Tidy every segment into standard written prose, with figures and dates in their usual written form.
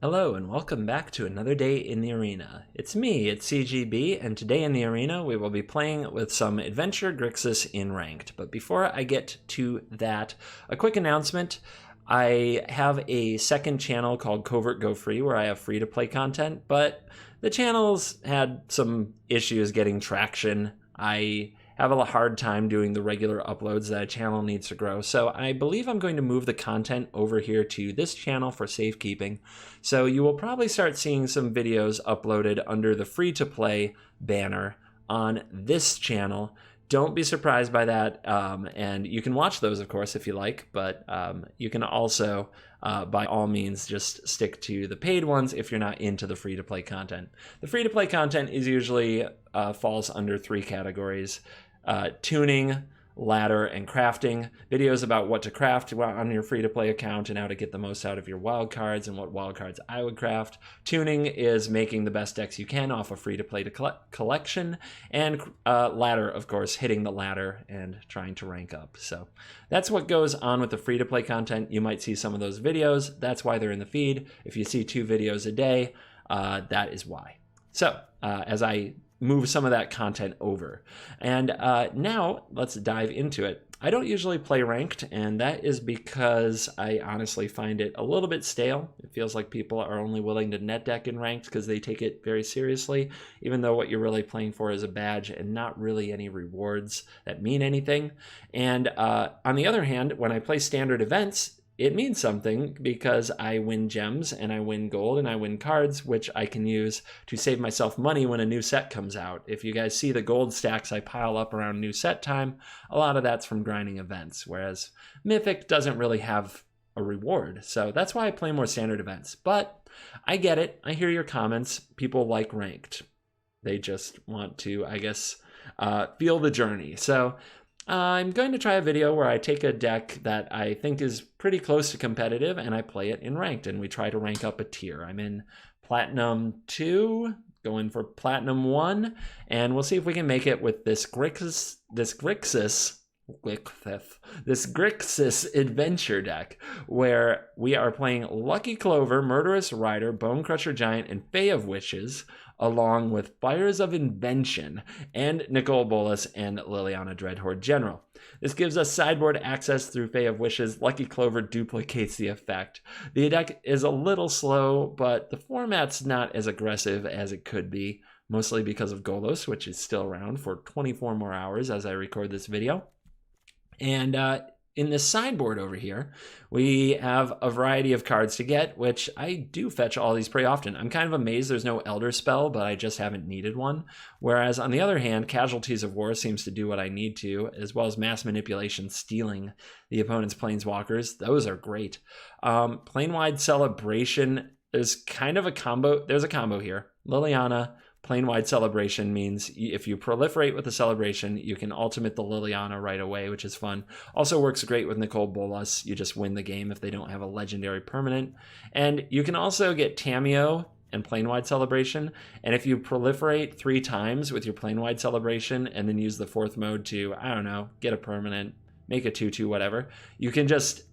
Hello and welcome back to another day in the arena. It's me, it's CGB, and today in the arena we will be playing with some Adventure Grixis in Ranked. But before I get to that, a quick announcement. I have a second channel called Covert Go Free where I have free-to-play content, but the channel's had some issues getting traction. I have a hard time doing the regular uploads that a channel needs to grow. So I believe I'm going to move the content over here to this channel for safekeeping. So you will probably start seeing some videos uploaded under the free-to-play banner on this channel. Don't be surprised by that, and you can watch those, of course, if you like, but you can also, by all means, just stick to the paid ones if you're not into the free-to-play content. The free-to-play content is usually falls under three categories: tuning, ladder, and crafting. Videos about what to craft on your free-to-play account and how to get the most out of your wildcards and what wildcards I would craft. Tuning is making the best decks you can off a free-to-play collection. And ladder, of course, hitting the ladder and trying to rank up. So that's what goes on with the free-to-play content. You might see some of those videos. That's why they're in the feed. If you see 2 videos a day, that is why. So as I move some of that content over. And now let's dive into it. I don't usually play ranked, and that is because I honestly find it a little bit stale. It feels like people are only willing to net deck in ranked because they take it very seriously, even though what you're really playing for is a badge and not really any rewards that mean anything. And on the other hand, when I play standard events, it means something because I win gems and I win gold and I win cards, which I can use to save myself money when a new set comes out. If you guys see the gold stacks I pile up around new set time, a lot of that's from grinding events, whereas Mythic doesn't really have a reward. So that's why I play more standard events. But I get it. I hear your comments. People like ranked. They just want to, I guess, feel the journey. So I'm going to try a video where I take a deck that I think is pretty close to competitive and I play it in ranked, and we try to rank up a tier. I'm in Platinum 2, going for Platinum 1, and we'll see if we can make it with this Grixis Adventure deck, where we are playing Lucky Clover, Murderous Rider, Bonecrusher Giant, and Fae of Wishes, along with Fires of Invention and Nicol Bolas and Liliana Dreadhorde General. This gives us sideboard access through Fae of Wishes. Lucky Clover duplicates the effect. The deck is a little slow, but the format's not as aggressive as it could be, mostly because of Golos, which is still around for 24 more hours as I record this video. And in this sideboard over here, we have a variety of cards to get, which I do fetch all these pretty often. I'm kind of amazed there's no Elder Spell, but I just haven't needed one. Whereas on the other hand, Casualties of War seems to do what I need to, as well as Mass Manipulation, stealing the opponent's Planeswalkers. Those are great. Planewide Celebration is kind of a combo. There's a combo here. Liliana, Planewide Celebration means if you proliferate with the Celebration, you can ultimate the Liliana right away, which is fun. Also works great with Nicol Bolas. You just win the game if they don't have a legendary permanent. And you can also get Tamiyo and Planewide Celebration. And if you proliferate 3 times with your Planewide Celebration and then use the 4th mode to, I don't know, get a permanent, make a 2/2, whatever, you can just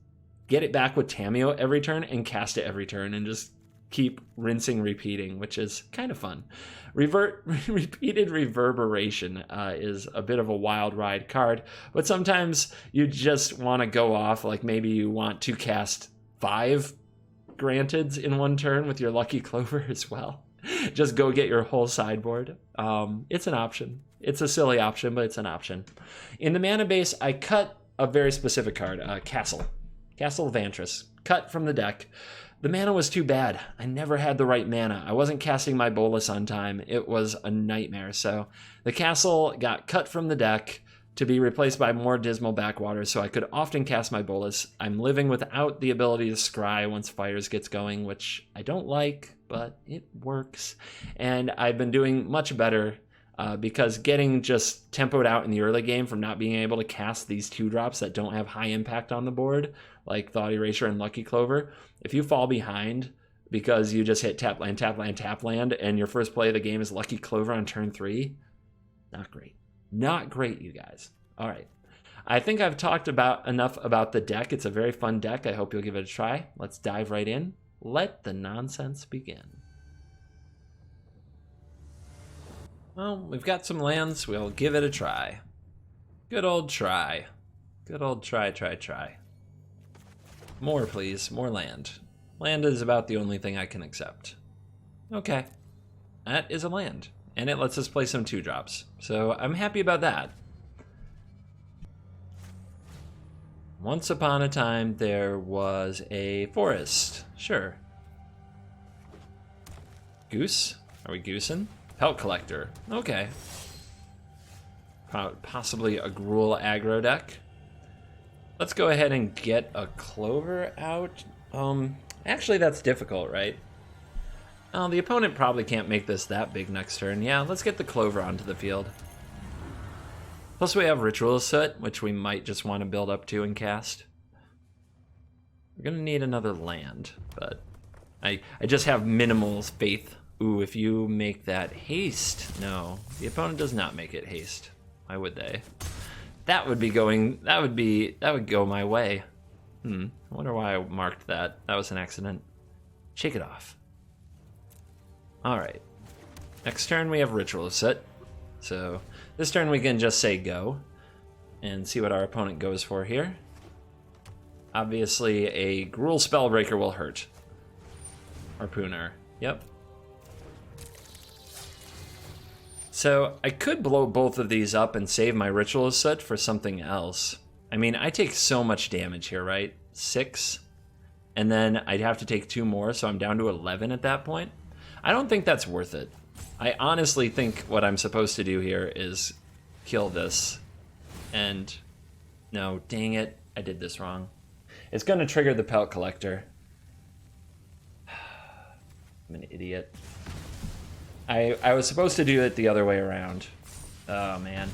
get it back with Tamiyo every turn and cast it every turn and just keep rinsing, repeating, which is kind of fun. Repeated Reverberation is a bit of a wild ride card, but sometimes you just want to go off, like maybe you want to cast 5 Granteds in one turn with your Lucky Clover as well. Just go get your whole sideboard. It's an option. It's a silly option, but it's an option. In the mana base, I cut a very specific card, Castle Vantress, cut from the deck. The mana was too bad. I never had the right mana. I wasn't casting my Bolas on time. It was a nightmare. So the castle got cut from the deck to be replaced by more Dismal Backwater, so I could often cast my Bolas. I'm living without the ability to scry once Fires gets going, which I don't like, but it works. And I've been doing much better because getting just tempoed out in the early game from not being able to cast these 2-drops that don't have high impact on the board, like Thought Erasure and Lucky Clover, if you fall behind because you just hit tap land, tap land, tap land, and your first play of the game is Lucky Clover on turn 3, not great. Not great, you guys. All right. I think I've talked enough about the deck. It's a very fun deck. I hope you'll give it a try. Let's dive right in Let the nonsense begin. Well, we've got some lands. We'll give it a try. Good old try. Good old try. More, please. More land. Land is about the only thing I can accept. Okay. That is a land. And it lets us play some 2-drops. So I'm happy about that. Once upon a time, there was a forest. Sure. Goose? Are we goosing? Pelt collector. Okay. Possibly a Gruel Aggro deck. Let's go ahead and get a Clover out. Actually, that's difficult, right? Oh, the opponent probably can't make this that big next turn. Yeah, let's get the Clover onto the field. Plus we have Ritual Soot, which we might just want to build up to and cast. We're gonna need another land, but I just have minimal faith. Ooh, if you make that haste. No, the opponent does not make it haste. Why would they? That would go my way. I wonder why I marked that. That was an accident. Shake it off. Alright. Next turn we have Ritual Soot. So this turn we can just say go and see what our opponent goes for here. Obviously a Gruel Spellbreaker will hurt. Harpooner. Yep. So I could blow both of these up and save my Ritual Soot for something else. I mean, I take so much damage here, right? 6. And then I'd have to take 2 more, so I'm down to 11 at that point. I don't think that's worth it. I honestly think what I'm supposed to do here is kill this. And no, dang it, I did this wrong. It's going to trigger the Pelt Collector. I'm an idiot. I was supposed to do it the other way around. Oh, man.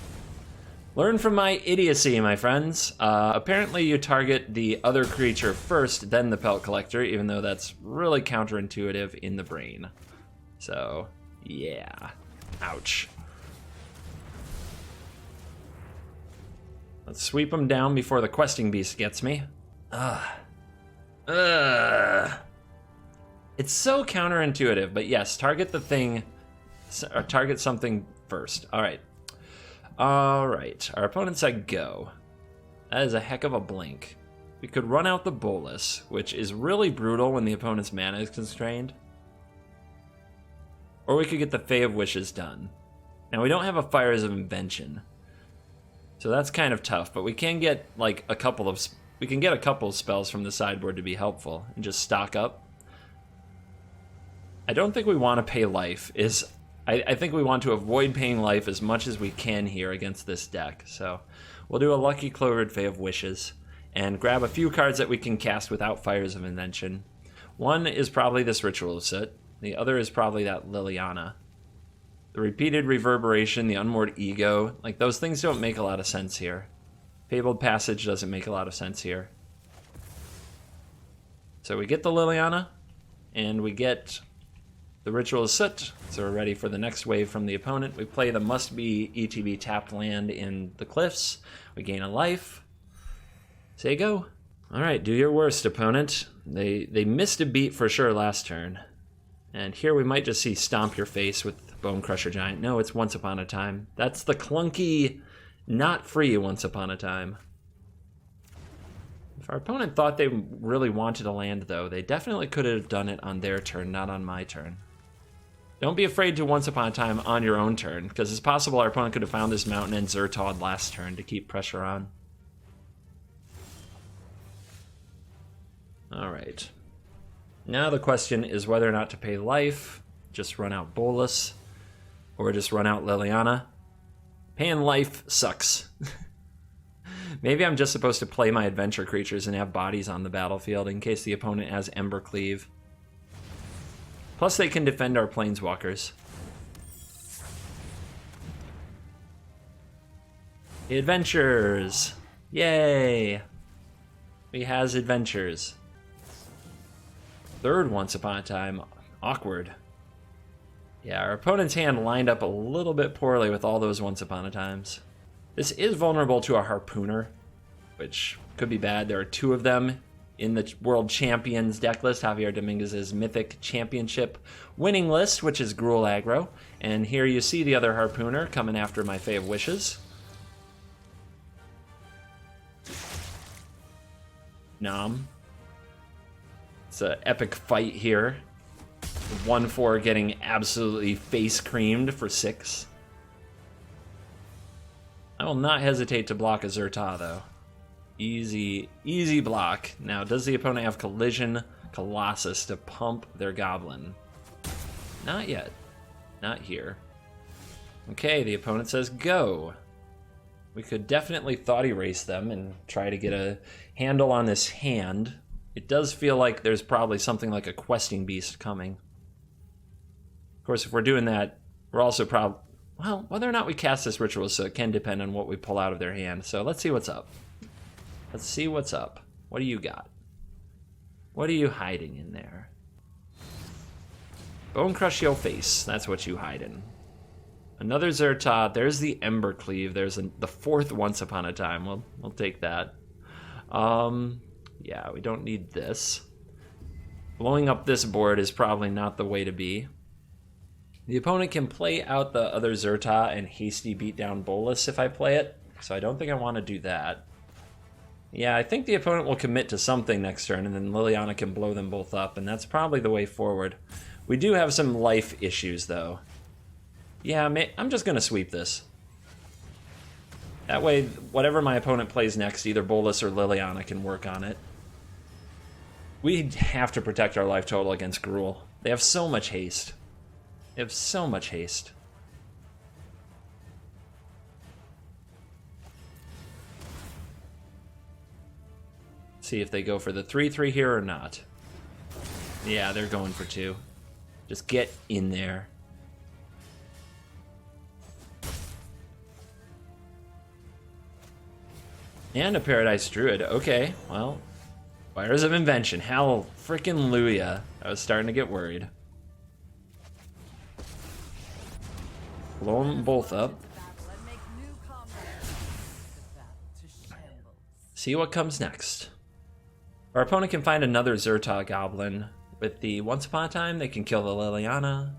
Learn from my idiocy, my friends. Apparently you target the other creature first, then the Pelt Collector, even though that's really counterintuitive in the brain. So, yeah. Ouch. Let's sweep him down before the Questing Beast gets me. It's so counterintuitive, but yes, target the thing, or target something first. All right. Our opponent said go. That is a heck of a blink. We could run out the Bolus, which is really brutal when the opponent's mana is constrained. Or we could get the Fae of Wishes done. Now we don't have a Fires of Invention, so that's kind of tough, but we can get like a couple of spells from the sideboard to be helpful and just stock up. I don't think we want to pay life. I think we want to avoid paying life as much as we can here against this deck. So we'll do a Lucky Clovered Fae of Wishes and grab a few cards that we can cast without Fires of Invention. One is probably this Ritual Soot. The other is probably that Liliana. The Repeated Reverberation, the Unmoored Ego, like those things don't make a lot of sense here. Fabled Passage doesn't make a lot of sense here. So we get the Liliana, and we get the Ritual Soot, so we're ready for the next wave from the opponent. We play the must-be ETB tapped land in the Cliffs. We gain a life. Say go. All right, do your worst, opponent. They missed a beat for sure last turn. And here we might just see Stomp Your Face with Bone Crusher Giant. No, it's Once Upon a Time. That's the clunky, not free Once Upon a Time. If our opponent thought they really wanted a land, though, they definitely could have done it on their turn, not on my turn. Don't be afraid to Once Upon a Time on your own turn, because it's possible our opponent could have found this mountain and Zertawed last turn to keep pressure on. Alright. Now the question is whether or not to pay life, just run out Bolus, or just run out Liliana. Paying life sucks. Maybe I'm just supposed to play my adventure creatures and have bodies on the battlefield in case the opponent has Embercleave. Plus they can defend our Planeswalkers. Adventures! Yay! We has adventures. Third Once Upon a Time. Awkward. Yeah, our opponent's hand lined up a little bit poorly with all those Once Upon a Times. This is vulnerable to a Harpooner, which could be bad. There are 2 of them. in the World Champions deck list, Javier Dominguez's Mythic Championship winning list, which is Gruel Aggro. And here you see the other Harpooner coming after my Fae of Wishes. Nom. It's an epic fight here. 1/4 getting absolutely face creamed for 6. I will not hesitate to block a Zerta, though. Easy, easy block. Now, does the opponent have Collision Colossus to pump their Goblin? Not yet. Not here. Okay, the opponent says go. We could definitely Thought Erase them and try to get a handle on this hand. It does feel like there's probably something like a Questing Beast coming. Of course, if we're doing that, we're also probably... Well, whether or not we cast this ritual, so it can depend on what we pull out of their hand. So let's see what's up. Let's see what's up. What do you got? What are you hiding in there? Bone Crush your face. That's what you hide in. Another Zerta. There's the Ember Cleave. There's the 4th Once Upon a Time. We'll take that. Yeah, we don't need this. Blowing up this board is probably not the way to be. The opponent can play out the other Zerta and hasty beat down Bolas if I play it, so I don't think I want to do that. Yeah, I think the opponent will commit to something next turn, and then Liliana can blow them both up, and that's probably the way forward. We do have some life issues, though. Yeah, I'm just going to sweep this. That way, whatever my opponent plays next, either Bolas or Liliana can work on it. We have to protect our life total against Gruel. They have so much haste. They have so much haste. See if they go for the 3/3 here or not. Yeah, they're going for 2. Just get in there. And a Paradise Druid. Okay, well, Fires of Invention. Hell frickin' Luya. I was starting to get worried. Blow them both up. See what comes next. Our opponent can find another Zerta Goblin. With the Once Upon a Time, they can kill the Liliana.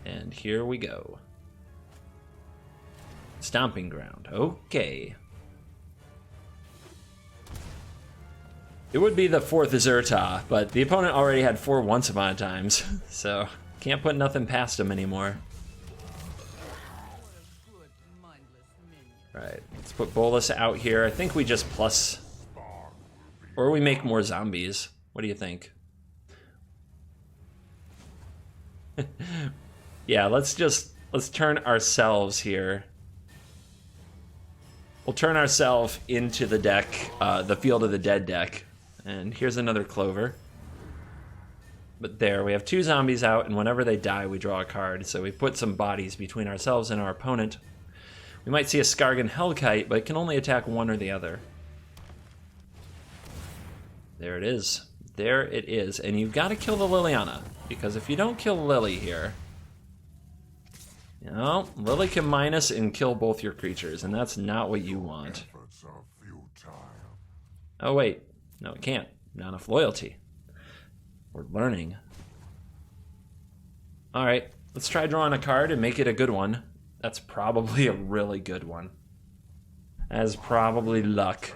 And here we go. Stomping Ground. Okay. It would be the 4th Zerta, but the opponent already had 4 Once Upon a Times, so can't put nothing past him anymore. Alright, let's put Bolas out here. I think we just plus... Or we make more zombies. What do you think? Yeah, let's turn ourselves here. We'll turn ourselves into the deck, the Field of the Dead deck. And here's another Clover. But there, we have 2 zombies out, and whenever they die, we draw a card. So we put some bodies between ourselves and our opponent. We might see a Skargan Hellkite, but it can only attack one or the other. There it is. There it is. And you've got to kill the Liliana, because if you don't kill Lily here, you know, Lily can minus and kill both your creatures, and that's not what you want. Oh wait, no it can't. Not enough loyalty. We're learning. Alright, let's try drawing a card and make it a good one. That's probably a really good one. That's probably luck.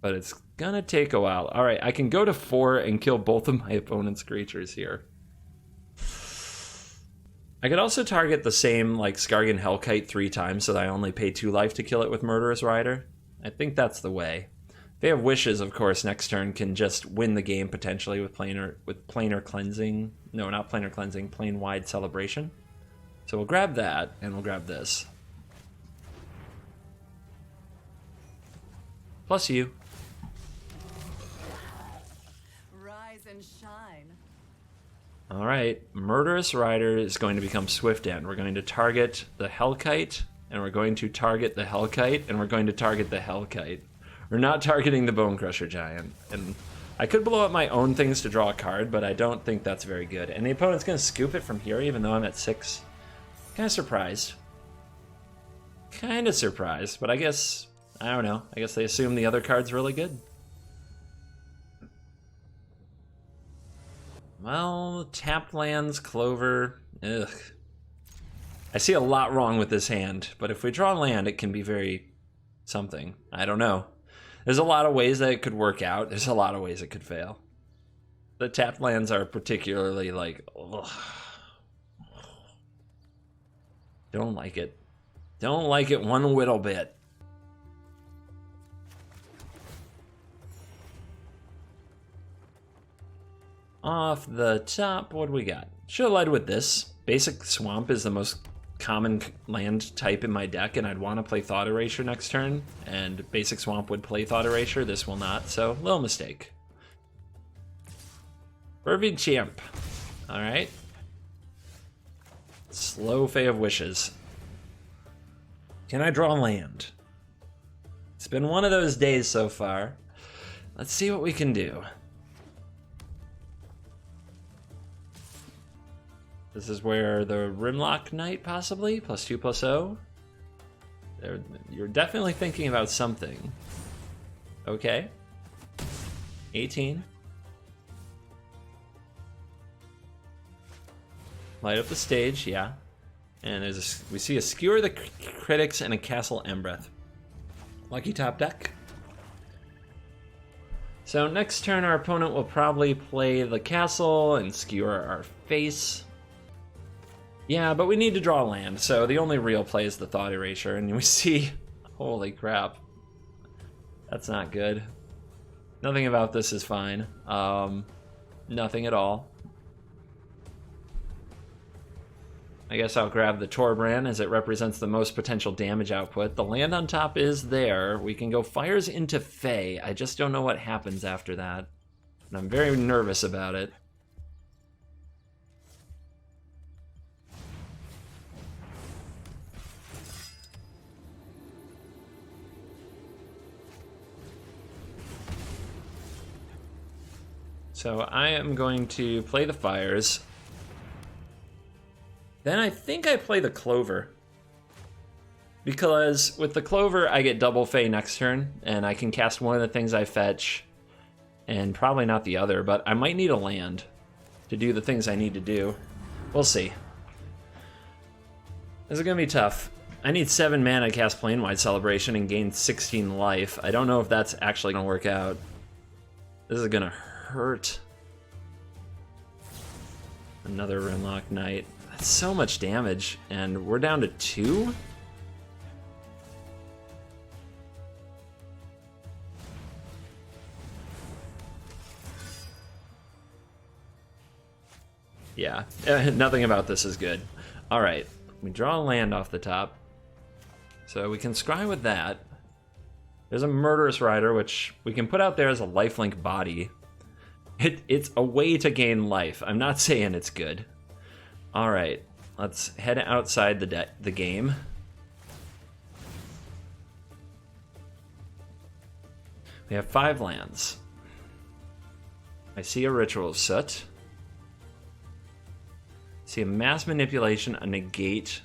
But it's gonna take a while. Alright, I can go to 4 and kill both of my opponent's creatures here. I could also target the same, like, Skargan Hellkite 3 times so that I only pay 2 life to kill it with Murderous Rider. I think that's the way. They have Wishes, of course, next turn can just win the game potentially with Planar Cleansing. No, not Planar Cleansing, Plane-Wide Celebration. So we'll grab that, and we'll grab this. Plus you. And shine. All right, Murderous Rider is going to become Swift End. We're going to target the Hellkite, and we're going to target the Hellkite, and we're going to target the Hellkite. We're not targeting the Bone Crusher Giant. And I could blow up my own things to draw a card, but I don't think that's very good. And the opponent's going to scoop it from here, even though I'm at 6. Kind of surprised. Kind of surprised, but I guess, I don't know. I guess they assume the other card's really good. Well, tapped lands, Clover, ugh. I see a lot wrong with this hand, but if we draw land, it can be very something. I don't know. There's a lot of ways that it could work out. There's a lot of ways it could fail. The tapped lands are particularly like, ugh. Don't like it. Don't like it one little bit. Off the top, what do we got? Should have led with this. Basic Swamp is the most common land type in my deck, and I'd want to play Thought Erasure next turn, and Basic Swamp would play Thought Erasure. This will not, so little mistake. Fervid Champ. Alright. Slow Fae of Wishes. Can I draw land? It's been one of those days so far. Let's see what we can do. This is where the Rimlock Knight possibly, +2/+0. You're definitely thinking about something. Okay. 18. Light up the stage, yeah. And we see a Skewer the Critics and a Castle Embereth. Lucky top deck. So next turn our opponent will probably play the castle and skewer our face. Yeah, but we need to draw land, so the only real play is the Thought Erasure, and we see... Holy crap. That's not good. Nothing about this is fine. Nothing at all. I guess I'll grab the Torbrand as it represents the most potential damage output. The land on top is there. We can go Fires into Fae. I just don't know what happens after that. And I'm very nervous about it. So I am going to play the Fires. Then I think I play the Clover. Because with the Clover, I get double Fae next turn, and I can cast one of the things I fetch, and probably not the other, but I might need a land to do the things I need to do. We'll see. This is going to be tough. I need 7 mana to cast Planewide Celebration and gain 16 life. I don't know if that's actually going to work out. This is going to hurt. Another Rimlock Knight. That's so much damage, and we're down to 2? Yeah, nothing about this is good. All right, we draw a land off the top. So we can scry with that. There's a Murderous Rider, which we can put out there as a lifelink body. It's a way to gain life. I'm not saying it's good. All right, let's head outside the game. We have 5 lands. I see a Ritual of Soot. See a Mass Manipulation, a Negate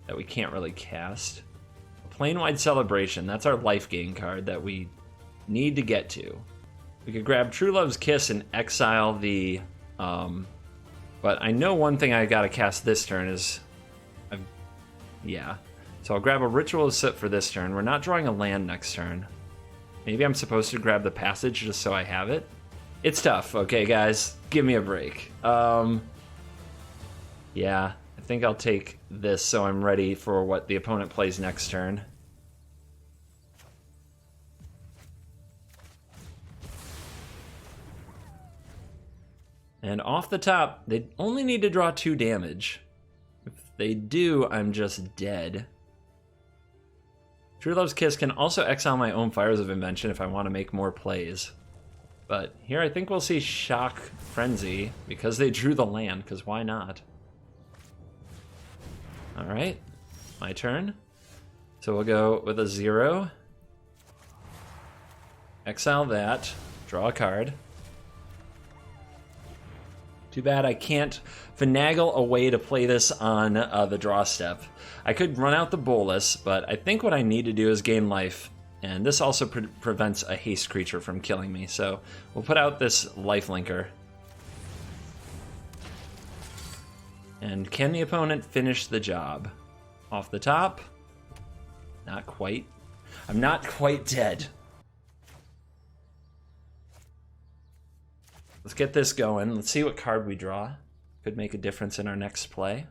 that we can't really cast. A Planewide Celebration, that's our life gain card that we need to get to. We could grab True Love's Kiss and exile the... but I know one thing I gotta cast this turn is... yeah. So I'll grab a Ritual of Soot for this turn. We're not drawing a land next turn. Maybe I'm supposed to grab the Passage just so I have it? It's tough, okay guys? Give me a break. Yeah, I think I'll take this so I'm ready for what the opponent plays next turn. And off the top, they only need to draw 2 damage. If they do, I'm just dead. True Love's Kiss can also exile my own Fires of Invention if I want to make more plays. But here I think we'll see Shock Frenzy because they drew the land, because why not? Alright, my turn. So we'll go with a 0. Exile that, draw a card. Too bad I can't finagle a way to play this on the draw step. I could run out the Bolas, but I think what I need to do is gain life. And this also prevents a haste creature from killing me, so we'll put out this lifelinker. And can the opponent finish the job? Off the top? Not quite. I'm not quite dead. Let's get this going. Let's see what card we draw. Could make a difference in our next play.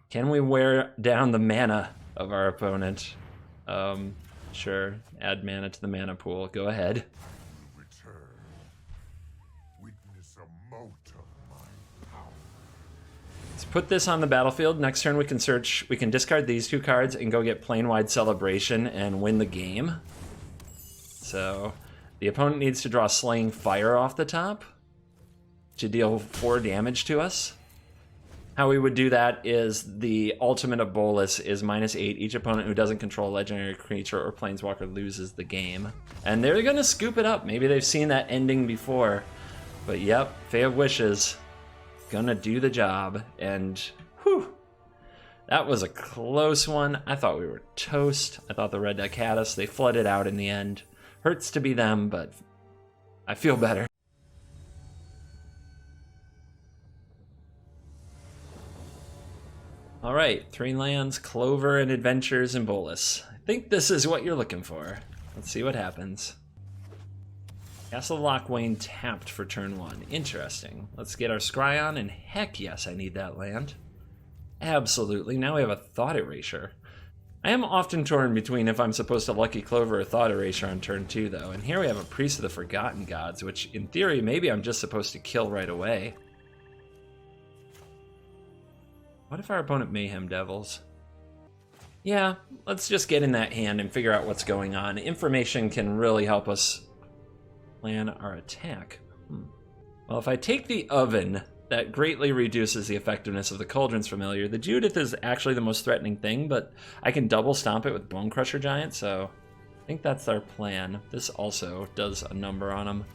Can we wear down the mana of our opponent? Sure. Add mana to the mana pool. Go ahead. Let's put this on the battlefield. Next turn we can search. We can discard these two cards and go get Plane-Wide Celebration and win the game. So the opponent needs to draw Slaying Fire off the top to deal 4 damage to us. How we would do that is the ultimate of Bolas is -8. Each opponent who doesn't control a legendary creature or planeswalker loses the game. And they're going to scoop it up. Maybe they've seen that ending before. But yep, Fae of Wishes gonna do the job. And whew, that was a close one. I thought we were toast. I thought the red deck had us. They flooded out in the end. Hurts to be them, but I feel better. All right, 3 lands, Clover, and Adventures, and Bolas. I think this is what you're looking for. Let's see what happens. Castle Lochwain tapped for turn 1. Interesting. Let's get our Scry on, and heck yes, I need that land. Absolutely. Now we have a Thought Erasure. I am often torn between if I'm supposed to Lucky Clover or Thought Erasure on turn 2, though. And here we have a Priest of the Forgotten Gods, which, in theory, maybe I'm just supposed to kill right away. What if our opponent Mayhem Devils? Yeah, let's just get in that hand and figure out what's going on. Information can really help us plan our attack. Well, if I take the Oven, that greatly reduces the effectiveness of the Cauldron's Familiar. The Judith is actually the most threatening thing, but I can double stomp it with Bonecrusher Giant, so I think that's our plan. This also does a number on them.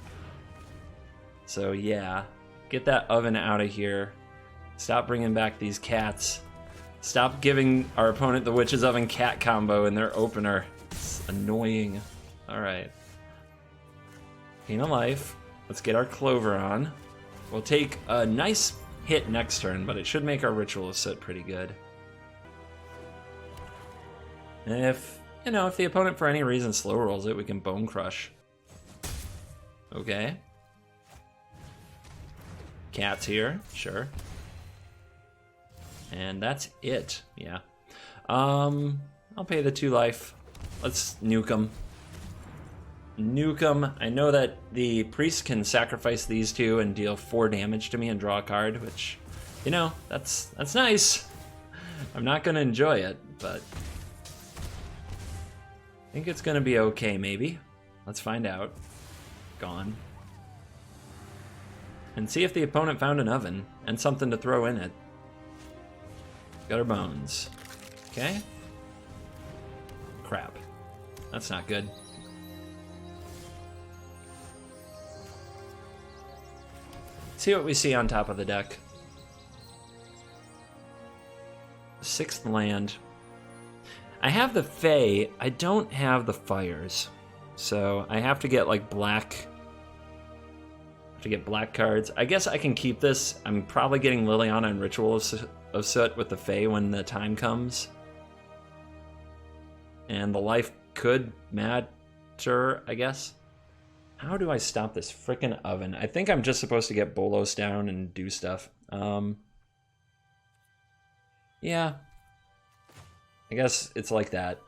So yeah, get that Oven out of here. Stop bringing back these cats. Stop giving our opponent the Witch's Oven cat combo in their opener. It's annoying. All right. Gain a life. Let's get our Clover on. We'll take a nice hit next turn, but it should make our Ritual of Soot pretty good. And if the opponent for any reason slow rolls it, we can Bone Crush. Okay. Cat's here, sure. And that's it, yeah. I'll pay the 2 life. Let's nuke them. Nuke them. I know that the priest can sacrifice these 2 and deal 4 damage to me and draw a card, which, that's nice. I'm not gonna enjoy it, but I think it's gonna be okay, maybe. Let's find out. Gone. And see if the opponent found an Oven and something to throw in it. Gutter Bones. Okay. Crap. That's not good. See what we see on top of the deck. 6th land. I have the Fae. I don't have the Fires. So I have to get like black. To get black cards. I guess I can keep this. I'm probably getting Liliana and Ritual of Soot with the Fae when the time comes. And the life could matter, I guess. How do I stop this frickin' Oven? I think I'm just supposed to get Bolos down and do stuff. Yeah. I guess it's like that.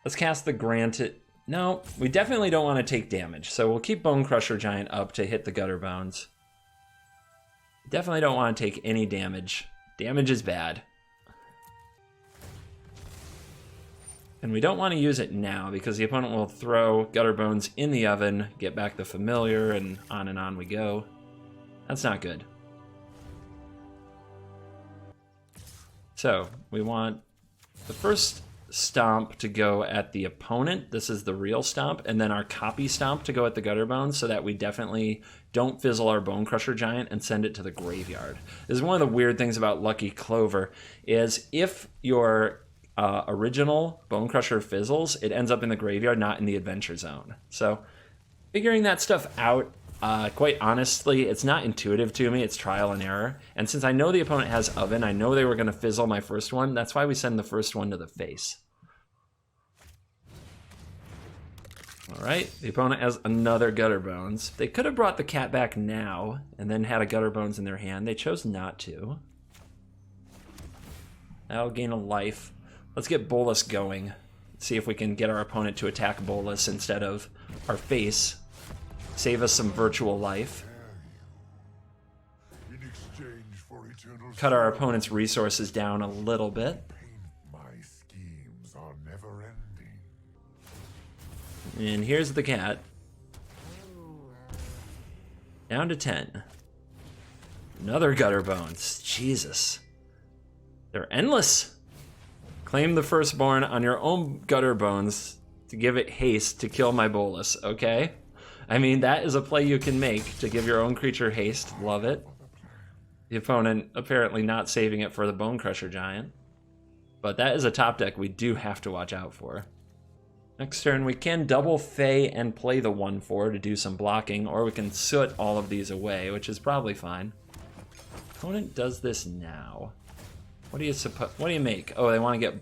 Let's cast the Granted. No, we definitely don't want to take damage, so we'll keep Bonecrusher Giant up to hit the Gutter Bones. Definitely don't want to take any damage. Damage is bad. And we don't want to use it now, because the opponent will throw Gutter Bones in the Oven, get back the Familiar, and on we go. That's not good. So, we want the first stomp to go at the opponent. This is the real stomp. And then our copy stomp to go at the gutter bones so that we definitely don't fizzle our Bone Crusher Giant and send it to the graveyard. This is one of the weird things about Lucky Clover is if your original Bone Crusher fizzles, it ends up in the graveyard, not in the adventure zone. So figuring that stuff out, quite honestly, it's not intuitive to me. It's trial and error. And since I know the opponent has Oven, I know they were going to fizzle my first one. That's why we send the first one to the face. All right, the opponent has another Gutter Bones. They could have brought the cat back now and then had a Gutter Bones in their hand. They chose not to. That'll gain a life. Let's get Bolas going. See if we can get our opponent to attack Bolas instead of our face. Save us some virtual life. Cut our opponent's resources down a little bit. My schemes are never ending. And here's the cat. Down to 10. Another Gutter Bones. Jesus. They're endless. Claim the firstborn on your own Gutter Bones to give it haste to kill my Bolas, okay? I mean, that is a play you can make to give your own creature haste. Love it. The opponent apparently not saving it for the Bone Crusher Giant. But that is a top deck we do have to watch out for. Next turn, we can double Fey and play the 1/4 to do some blocking, or we can soot all of these away, which is probably fine. Opponent does this now. What do you make? Oh, they want to get...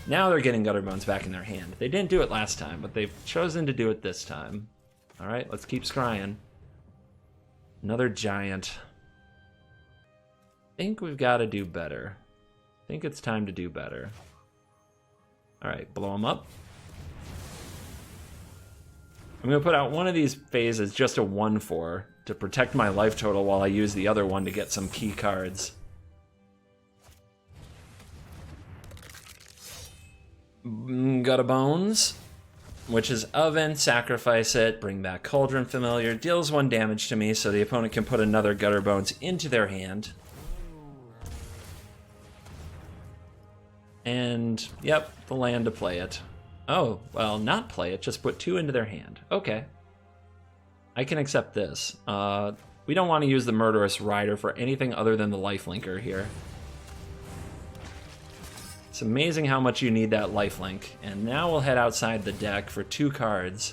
Now they're getting Gutter Bones back in their hand. They didn't do it last time, but they've chosen to do it this time. All right, let's keep scrying. Another giant. I think we've got to do better. I think it's time to do better. All right, blow them up. I'm going to put out one of these phases, just a 1/4, to protect my life total while I use the other one to get some key cards. Gutter Bones, which is Oven, sacrifice it, bring back Cauldron Familiar, deals 1 damage to me so the opponent can put another Gutter Bones into their hand. And, yep, the land to play it. Oh, well, not play it, just put 2 into their hand. Okay. I can accept this. We don't want to use the Murderous Rider for anything other than the lifelinker here. It's amazing how much you need that lifelink. And now we'll head outside the deck for 2 cards.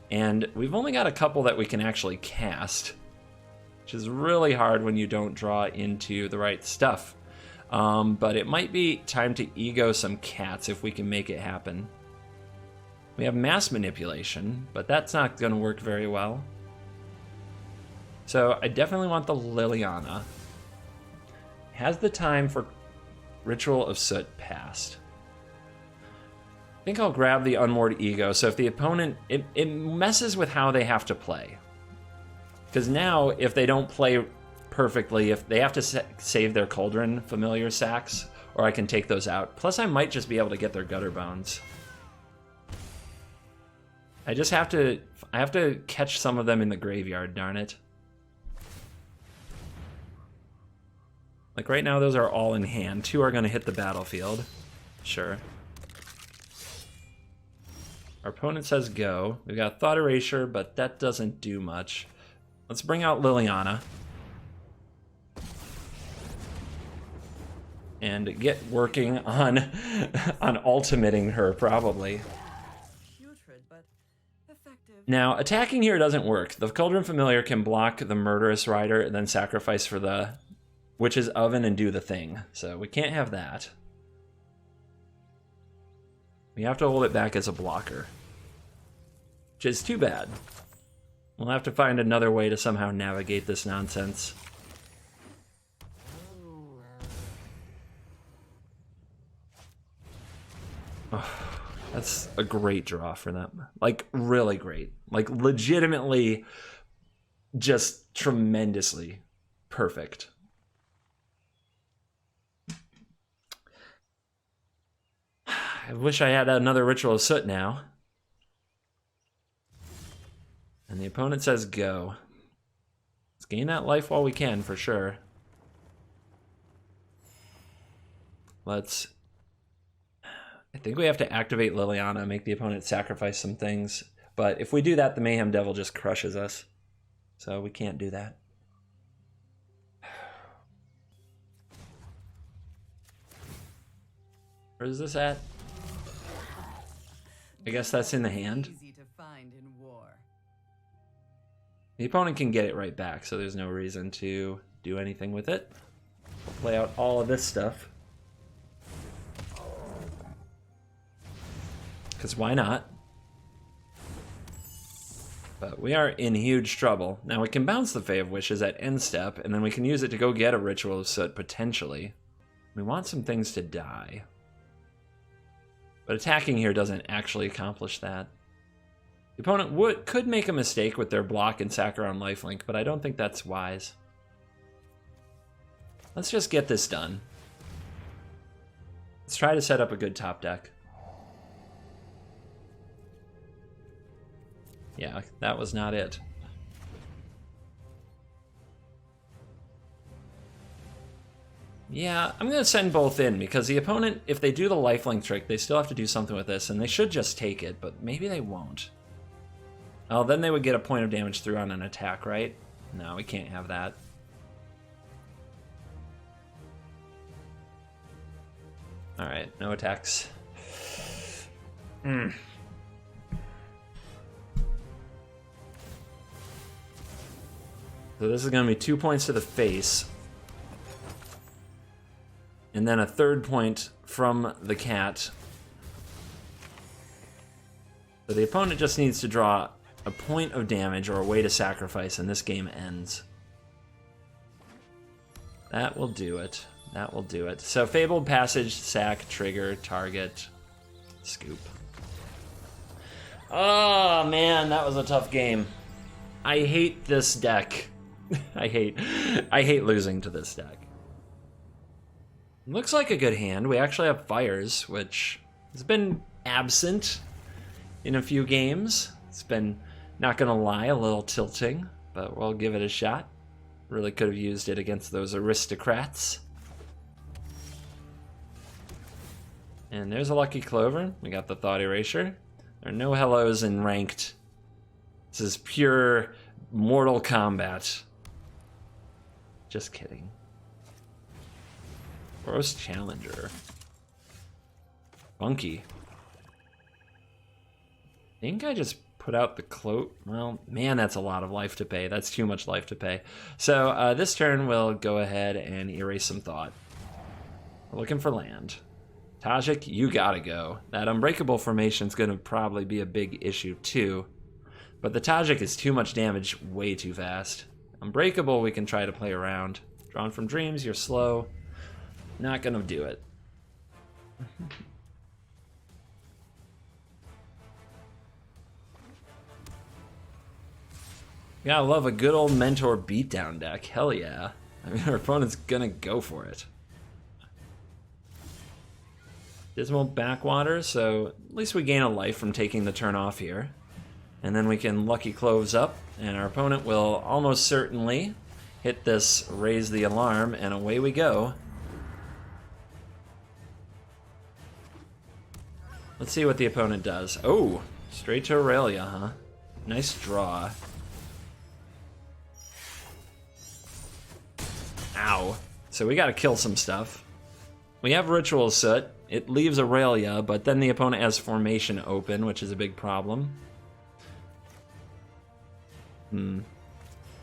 And we've only got a couple that we can actually cast, which is really hard when you don't draw into the right stuff. But it might be time to ego some cats if we can make it happen. We have Mass Manipulation, but that's not going to work very well. So I definitely want the Liliana. Has the time for Ritual of Soot passed. I think I'll grab the Unmoored Ego, so if the opponent... It messes with how they have to play. Because now, if they don't play perfectly, if they have to save their Cauldron Familiar sacks, or I can take those out. Plus, I might just be able to get their Gutter Bones. I just have to... I have to catch some of them in the graveyard, darn it. Like right now, those are all in hand. 2 are going to hit the battlefield. Sure. Our opponent says go. We've got Thought Erasure, but that doesn't do much. Let's bring out Liliana. And get working on ultimating her, probably. Putrid, but effective. Now, attacking here doesn't work. The Cauldron Familiar can block the Murderous Rider and then sacrifice for the Witch's Oven and do the thing. So we can't have that. We have to hold it back as a blocker, which is too bad. We'll have to find another way to somehow navigate this nonsense. Oh, that's a great draw for them. Like, really great. Like, legitimately just tremendously perfect. I wish I had another Ritual of Soot now. And the opponent says go. Let's gain that life while we can, for sure. Let's I think we have to activate Liliana, make the opponent sacrifice some things. But if we do that, the Mayhem Devil just crushes us. So we can't do that. Where is this at? I guess that's in the hand. Easy to find in war. The opponent can get it right back, so there's no reason to do anything with it. We'll play out all of this stuff. Because why not? But we are in huge trouble. Now we can bounce the Fae of Wishes at end step, and then we can use it to go get a Ritual of Soot, potentially. We want some things to die. But attacking here doesn't actually accomplish that. The opponent could make a mistake with their block and sack around lifelink, but I don't think that's wise. Let's just get this done. Let's try to set up a good top deck. Yeah, that was not it. Yeah, I'm going to send both in, because the opponent, if they do the lifelink trick, they still have to do something with this, and they should just take it, but maybe they won't. Oh, then they would get a point of damage through on an attack, right? No, we can't have that. Alright, no attacks. So this is going to be 2 points to the face. And then a third point from the cat. So the opponent just needs to draw a point of damage or a way to sacrifice, and this game ends. That will do it. That will do it. So Fabled Passage, sack, trigger, target, scoop. Oh man, that was a tough game. I hate this deck. I hate losing to this deck. Looks like a good hand. We actually have Fires, which has been absent in a few games. It's been, not gonna lie, a little tilting, but we'll give it a shot. Really could have used it against those Aristocrats. And there's a Lucky Clover. We got the Thought Erasure. There are no hellos in ranked. This is pure Mortal Kombat. Just kidding. Boros Challenger. Funky. I think I just put out the cloak. Well, man, that's a lot of life to pay. That's too much life to pay. So this turn we'll go ahead and erase some thought. We're looking for land. Tajik, you gotta go. That Unbreakable formation's gonna probably be a big issue too. But the Tajik is too much damage way too fast. Unbreakable we can try to play around. Drawn from Dreams, you're slow. Not gonna do it. Yeah, I love a good old Mentor beatdown deck. Hell yeah. I mean, our opponent's gonna go for it. Dismal Backwater, so at least we gain a life from taking the turn off here. And then we can Lucky Cloves up, and our opponent will almost certainly hit this Raise the Alarm, and away we go. Let's see what the opponent does. Oh, straight to Aurelia, huh? Nice draw. Ow. So we gotta kill some stuff. We have Ritual Soot. It leaves Aurelia, but then the opponent has Formation open, which is a big problem.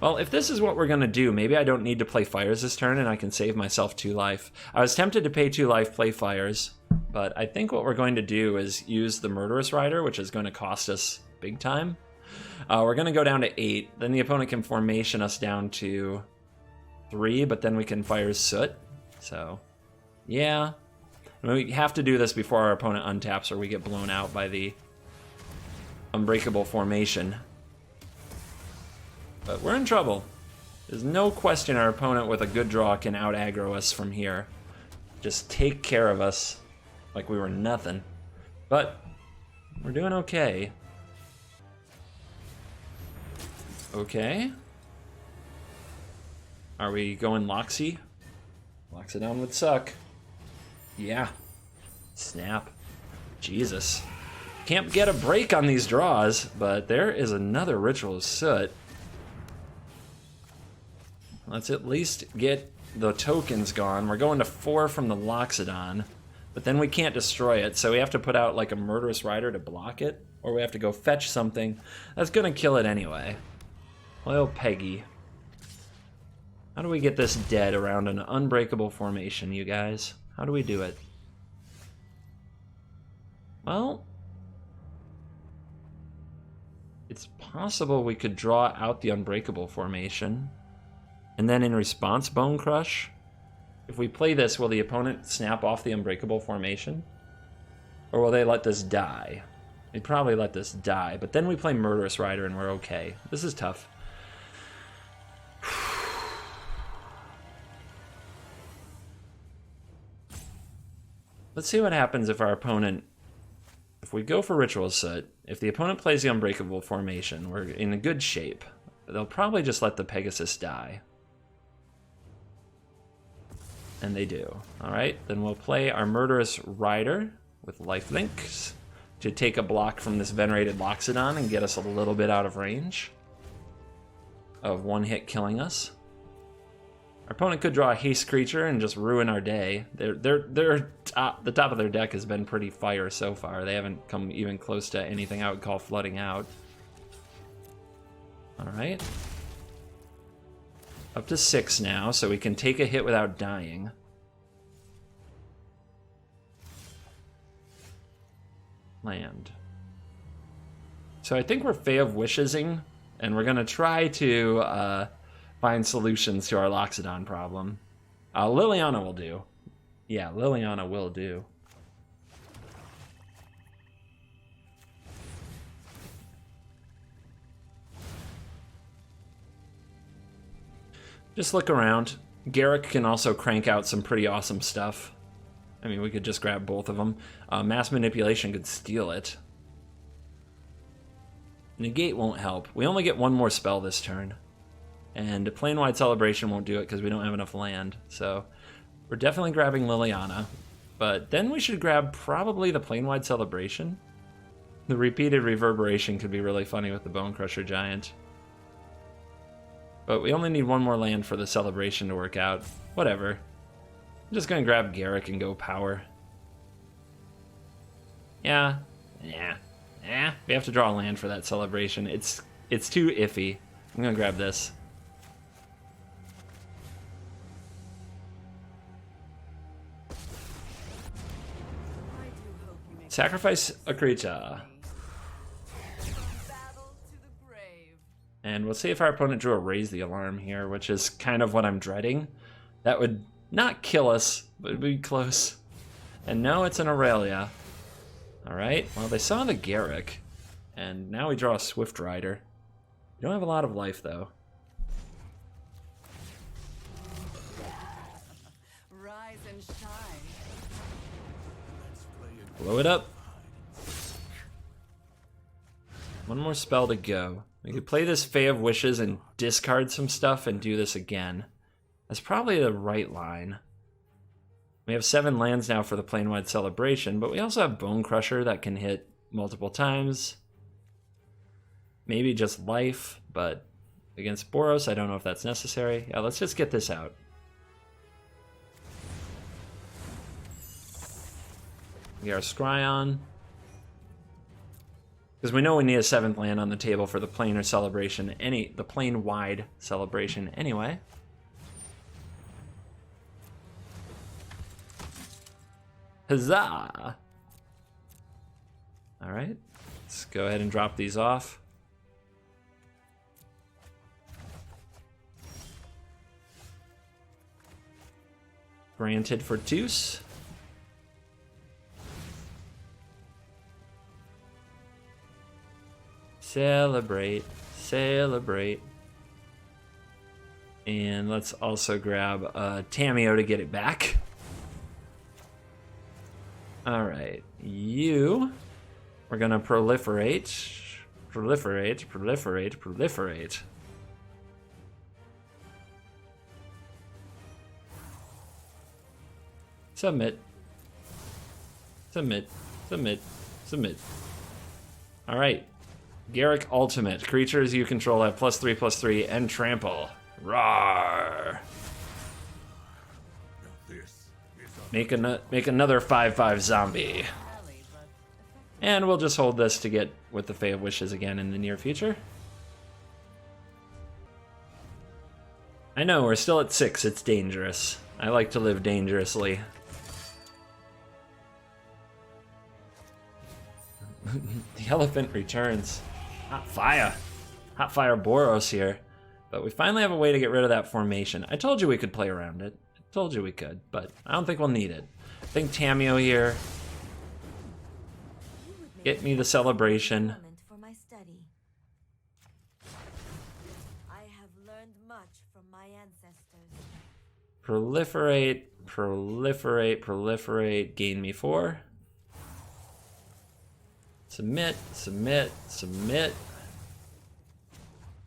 Well, if this is what we're gonna do, maybe I don't need to play Fires this turn and I can save myself 2 life. I was tempted to pay 2 life, play Fires, but I think what we're going to do is use the Murderous Rider, which is going to cost us big time. We're going to go down to 8, then the opponent can Formation us down to 3, but then we can Fire Soot. So, yeah. I mean, we have to do this before our opponent untaps or we get blown out by the Unbreakable Formation. But we're in trouble. There's no question our opponent with a good draw can out-aggro us from here. Just take care of us like we were nothing. But we're doing okay. Okay. Are we going Loxodon would suck. Yeah. Snap. Jesus. Can't get a break on these draws, but there is another Ritual of Soot. Let's at least get the tokens gone. We're going to 4 from the Loxodon, but then we can't destroy it, so we have to put out like a Murderous Rider to block it, or we have to go fetch something that's gonna kill it anyway. Well, Peggy. How do we get this dead around an unbreakable formation, you guys? How do we do it? Well, it's possible we could draw out the unbreakable formation, and then in response, Bone Crush. If we play this, will the opponent snap off the unbreakable formation? Or will they let this die? They'd probably let this die, but then we play Murderous Rider and we're okay. This is tough. Let's see what happens if our opponent... If we go for Ritual Soot, if the opponent plays the Unbreakable formation, we're in a good shape. They'll probably just let the Pegasus die. And they do. Alright, then we'll play our Murderous Rider with lifelinks to take a block from this Venerated Loxodon and get us a little bit out of range of one hit killing us. Our opponent could draw a haste creature and just ruin our day. The top of their deck has been pretty fire so far. They haven't come even close to anything I would call flooding out. Alright. Up to 6 now, so we can take a hit without dying. Land. So I think we're Fae of Wishes-ing, and we're going to try to find solutions to our Loxodon problem. Liliana will do. Yeah, Liliana will do. Just look around. Garruk can also crank out some pretty awesome stuff. I mean, we could just grab both of them. Mass Manipulation could steal it. Negate won't help. We only get one more spell this turn. And Plane-Wide Celebration won't do it because we don't have enough land. So we're definitely grabbing Liliana. But then we should grab probably the Plane-Wide Celebration. The repeated Reverberation could be really funny with the Bone Crusher Giant. But we only need one more land for the Celebration to work out. Whatever. I'm just going to grab Garruk and go power. Yeah. We have to draw a land for that Celebration. It's too iffy. I'm going to grab this. Sacrifice a creature. And we'll see if our opponent drew a Raise the Alarm here, which is kind of what I'm dreading. That would not kill us, but it'd be close. And no, it's an Aurelia. Alright, well they saw the Garruk. And now we draw a Swift Rider. We don't have a lot of life though. Rise and shine. Blow it up. One more spell to go. We could play this Fae of Wishes and discard some stuff and do this again. That's probably the right line. We have 7 lands now for the Plane-Wide Celebration, but we also have Bone Crusher that can hit multiple times. Maybe just life, but against Boros, I don't know if that's necessary. Yeah, let's just get this out. We got our Scryon. Because we know we need a 7th land on the table for the Planar Celebration, the Plane-Wide Celebration anyway. Huzzah! Alright, let's go ahead and drop these off. Granted for Deuce. Celebrate, celebrate. And let's also grab Tamiyo to get it back. Alright, we're gonna proliferate. Submit. Submit. Submit. Alright. Garrick Ultimate. Creatures you control have +3/+3 and trample. Rawr. Make another 5/5 zombie. And we'll just hold this to get with the Fae of Wishes again in the near future. I know, we're still at 6. It's dangerous. I like to live dangerously. The elephant returns. Hot fire. Hot fire Boros here. But we finally have a way to get rid of that formation. I told you we could play around it. I told you we could, but I don't think we'll need it. I think Tameo here. Get me the celebration. For my study. I have learned much from my ancestors. Proliferate, proliferate, proliferate. Gain me 4. Submit, submit, submit.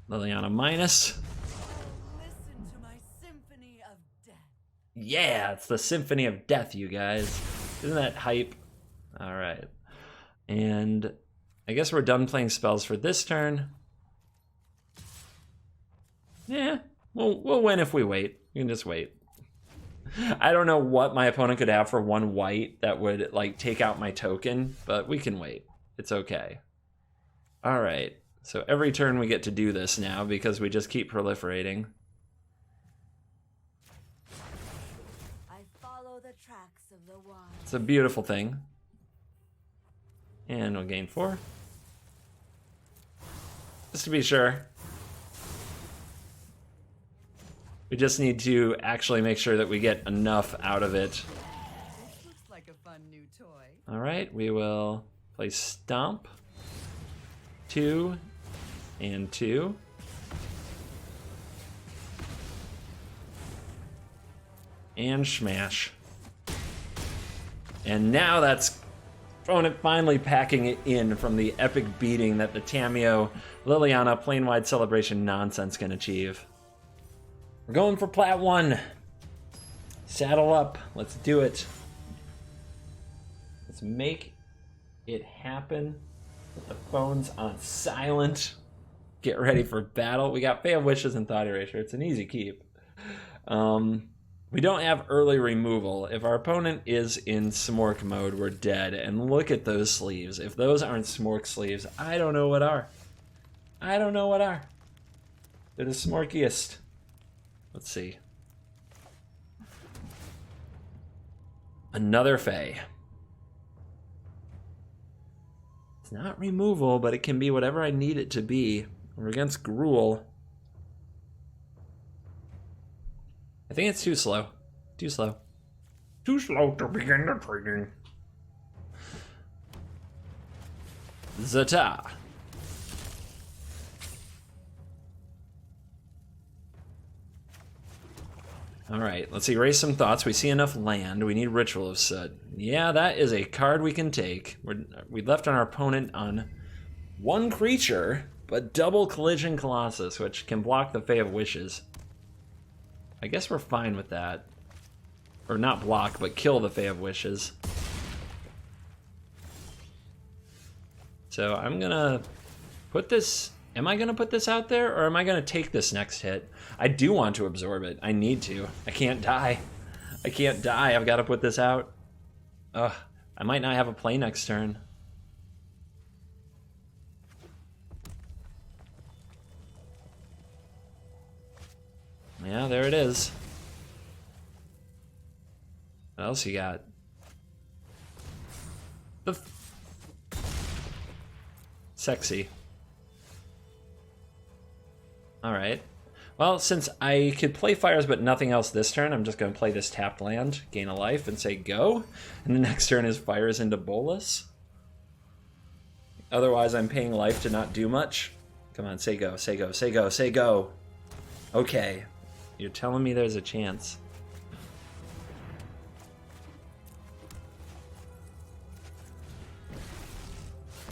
Liliana minus. Listen to my symphony of death. Yeah, it's the Symphony of Death, you guys. Isn't that hype? All right. And I guess we're done playing spells for this turn. Yeah, we'll win if we wait. You can just wait. I don't know what my opponent could have for 1 white that would like take out my token, but we can wait. It's okay. All right. So every turn we get to do this now because we just keep proliferating. I follow the tracks of the wild. It's a beautiful thing. And we'll gain 4. Just to be sure. We just need to actually make sure that we get enough out of it. This looks like a fun new toy. All right, we will play Stomp. 2 and 2. And Smash. And now that's opponent finally packing it in from the epic beating that the Tameo Liliana plane-wide celebration nonsense can achieve. We're going for Plat 1. Saddle up. Let's do it. Let's make it happen. Put the phones on silent. Get ready for battle. We got Fae of Wishes and Thought Erasure. It's an easy keep. We don't have early removal. If our opponent is in Smork mode, we're dead. And look at those sleeves. If those aren't Smork sleeves, I don't know what are. I don't know what are. They're the Smorkiest. Let's see. Another Fae. It's not removal, but it can be whatever I need it to be. We're against Gruel. I think it's too slow. Too slow. Too slow to begin the training. Zata. Alright, let's erase some thoughts. We see enough land. We need Ritual of Soot. Yeah, that is a card we can take. We left our opponent on 1 creature, but double Collision Colossus, which can block the Fae of Wishes. I guess we're fine with that. Or not block, but kill the Fae of Wishes. So I'm gonna put this... Am I gonna put this out there, or am I gonna take this next hit? I do want to absorb it. I need to. I can't die. I can't die. I've got to put this out. Ugh. I might not have a play next turn. Yeah, there it is. What else you got? Sexy. Alright. Well, since I could play Fires but nothing else this turn, I'm just going to play this tapped land, gain a life, and say go. And the next turn is Fires into Bolas. Otherwise, I'm paying life to not do much. Come on, say go, say go, say go, say go. Okay. You're telling me there's a chance.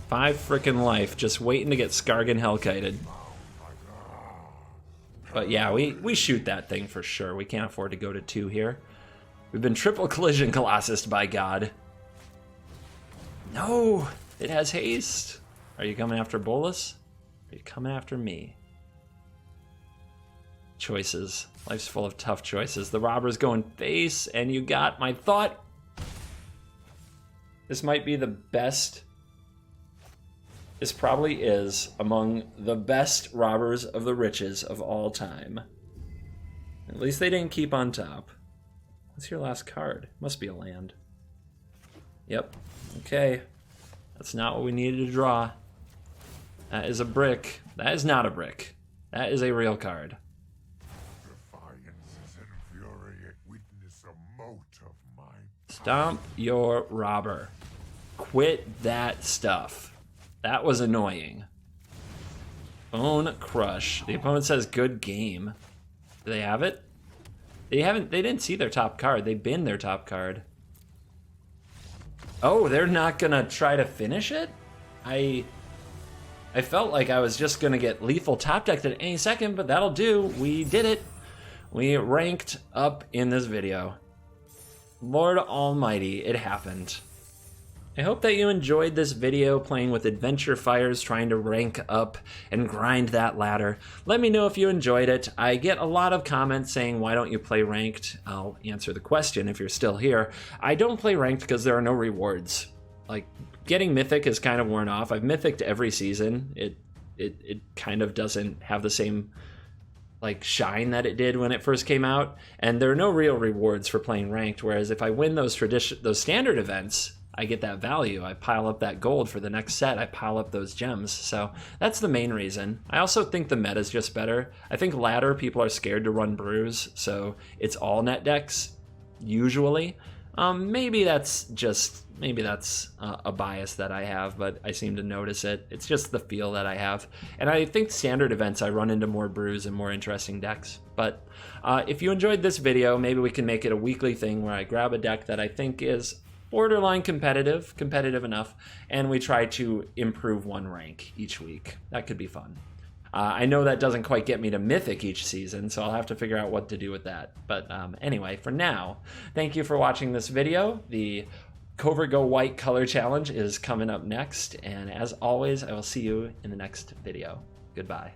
Five frickin' life, just waiting to get Skargan Hellkited. But yeah, we shoot that thing for sure. We can't afford to go to 2 here. We've been triple Collision Colossus by God. No, it has haste. Are you coming after Bolas? Are you coming after me? Choices. Life's full of tough choices. The robber's going face, and you got my thought. This might be the best. This probably is among the best robbers of the riches of all time. At least they didn't keep on top. What's your last card? Must be a land. Yep. Okay. That's not what we needed to draw. That is a brick. That is not a brick. That is a real card. Defiance is infuriate witness a mote of my Stomp your robber. Quit that stuff. That was annoying. Bone Crush. The opponent says good game. Do they have it? They didn't see their top card. They binned their top card. Oh, they're not gonna try to finish it? I felt like I was just gonna get lethal top decked at any second, but that'll do. We did it. We ranked up in this video. Lord Almighty, it happened. I hope that you enjoyed this video playing with Adventure Fires, trying to rank up and grind that ladder. Let me know if you enjoyed it. I get a lot of comments saying, why don't you play ranked? I'll answer the question if you're still here. I don't play ranked because there are no rewards. Like, getting Mythic is kind of worn off. I've Mythic'd every season. It kind of doesn't have the same like shine that it did when it first came out, and there are no real rewards for playing ranked, whereas if I win those standard events, I get that value. I pile up that gold for the next set. I pile up those gems. So that's the main reason. I also think the meta is just better. I think ladder, people are scared to run brews, so it's all net decks, usually. Maybe that's a bias that I have, but I seem to notice it. It's just the feel that I have. And I think standard events, I run into more brews and more interesting decks. But if you enjoyed this video, maybe we can make it a weekly thing where I grab a deck that I think is borderline competitive enough, and we try to improve one rank each week. That could be fun. I know that doesn't quite get me to Mythic each season, so I'll have to figure out what to do with that. But anyway, for now, thank you for watching this video. The Covert Go White Color Challenge is coming up next, and as always, I will see you in the next video. Goodbye.